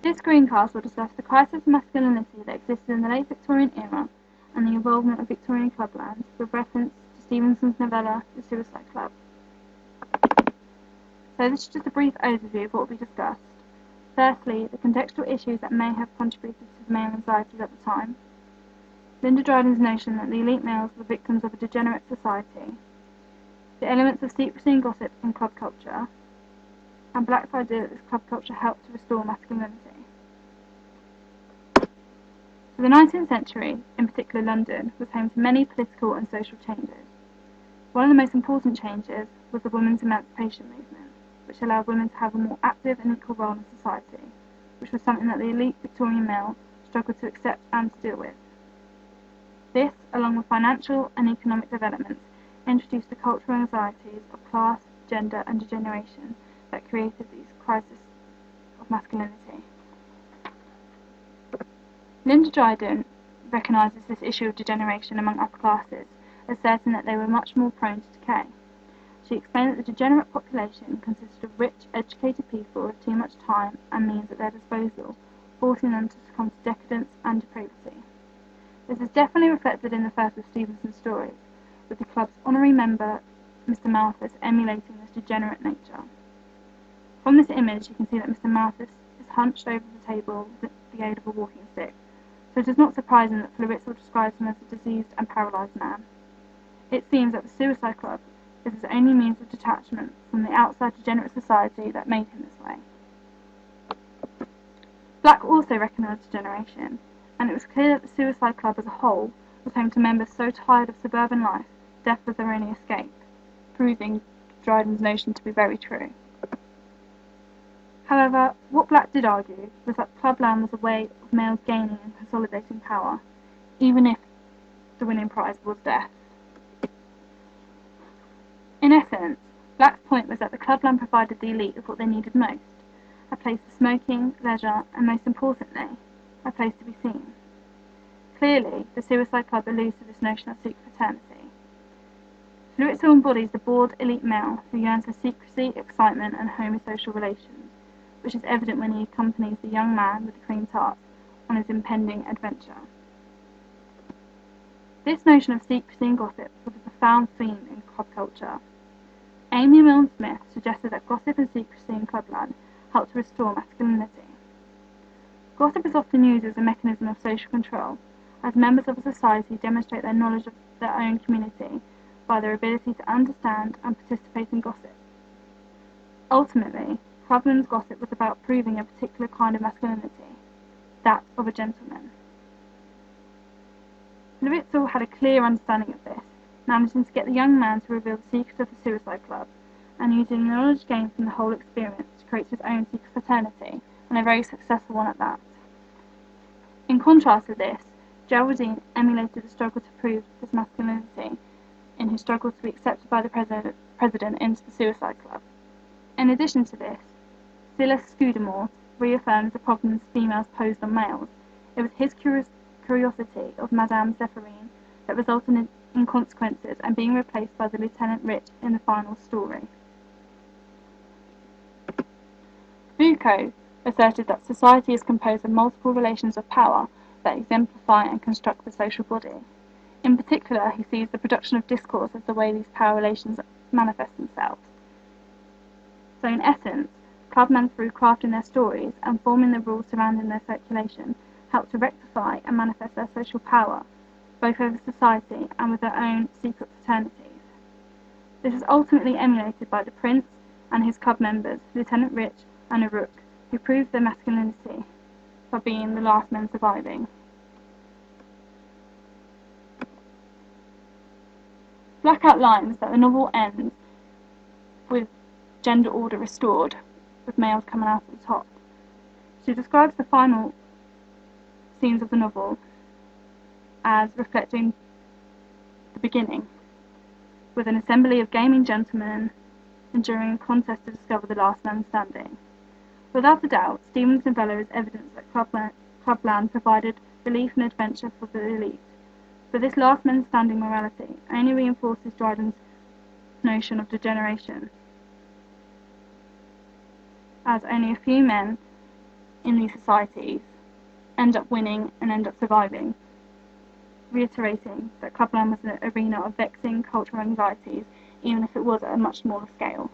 This screencast will discuss the crisis of masculinity that existed in the late Victorian era and the involvement of Victorian Clubland, with reference to Stevenson's novella The Suicide Club. So this is just a brief overview of what will be discussed. Firstly, the contextual issues that may have contributed to the male anxieties at the time. Linda Dryden's notion that the elite males were victims of a degenerate society. The elements of secrecy and gossip in club culture. And Black's idea that this club culture helped to restore masculinity. So the 19th century, in particular London, was home to many political and social changes. One of the most important changes was the women's emancipation movement, which allowed women to have a more active and equal role in society, which was something that the elite Victorian male struggled to accept and to deal with. This, along with financial and economic developments, introduced the cultural anxieties of class, gender and degeneration that created these crises of masculinity. Linda Dryden recognises this issue of degeneration among upper classes, asserting that they were much more prone to decay. She explained that the degenerate population consisted of rich, educated people with too much time and means at their disposal, forcing them to succumb to decadence and depravity. This is definitely reflected in the first of Stevenson's stories, with the club's honorary member, Mr. Malthus, emulating this degenerate nature. From this image, you can see that Mr. Malthus is hunched over the table with the aid of a walking stick, so it is not surprising that Florizel describes him as a diseased and paralysed man. It seems that the Suicide Club is his only means of detachment from the outside degenerate society that made him this way. Black also recognised degeneration, and it was clear that the Suicide Club as a whole was home to members so tired of suburban life, death was their only escape, proving Dryden's notion to be very true. However, what Black did argue was that Clubland was a way of males gaining and consolidating power, even if the winning prize was death. In essence, Black's point was that the Clubland provided the elite with what they needed most, a place for smoking, leisure, and most importantly, a place to be seen. Clearly, the Suicide Club alludes to this notion of secret fraternity. Florizel embodies the bored elite male who yearns for secrecy, excitement, and homosocial relations, which is evident when he accompanies the young man with the cream tart on his impending adventure. This notion of secrecy and gossip was a profound theme in club culture. Amy Milne Smith suggested that gossip and secrecy in Clubland helped to restore masculinity. Gossip is often used as a mechanism of social control, as members of a society demonstrate their knowledge of their own community by their ability to understand and participate in gossip. Ultimately, Clubland's gossip was about proving a particular kind of masculinity, that of a gentleman. Florizel had a clear understanding of this, managing to get the young man to reveal the secret of the Suicide Club, and using the knowledge gained from the whole experience to create his own secret fraternity, and a very successful one at that. In contrast to this, Geraldine emulated the struggle to prove this masculinity in his struggle to be accepted by the president into the Suicide Club. In addition to this, Silas Scudamore reaffirms the problems females posed on males. It was his curiosity of Madame Zéphirine that resulted in consequences and being replaced by the Lieutenant Rich in the final story. Foucault asserted that society is composed of multiple relations of power that exemplify and construct the social body. In particular, he sees the production of discourse as the way these power relations manifest themselves. So in essence, Clubmen, through crafting their stories and forming the rules surrounding their circulation, help to rectify and manifest their social power, both over society and with their own secret fraternities. This is ultimately emulated by the Prince and his club members, Lieutenant Rich and Uruk, who proved their masculinity by being the last men surviving. Black outlines that the novel ends with gender order restored, with males coming out at the top. She describes the final scenes of the novel as reflecting the beginning, with an assembly of gaming gentlemen enduring a contest to discover the last man standing. Without a doubt, Stevenson's novella is evidence that Clubland provided relief and adventure for the elite, but this last man standing morality only reinforces Dryden's notion of degeneration, as only a few men in these societies end up winning and end up surviving, reiterating that Clubland was an arena of vexing cultural anxieties, even if it was at a much smaller scale.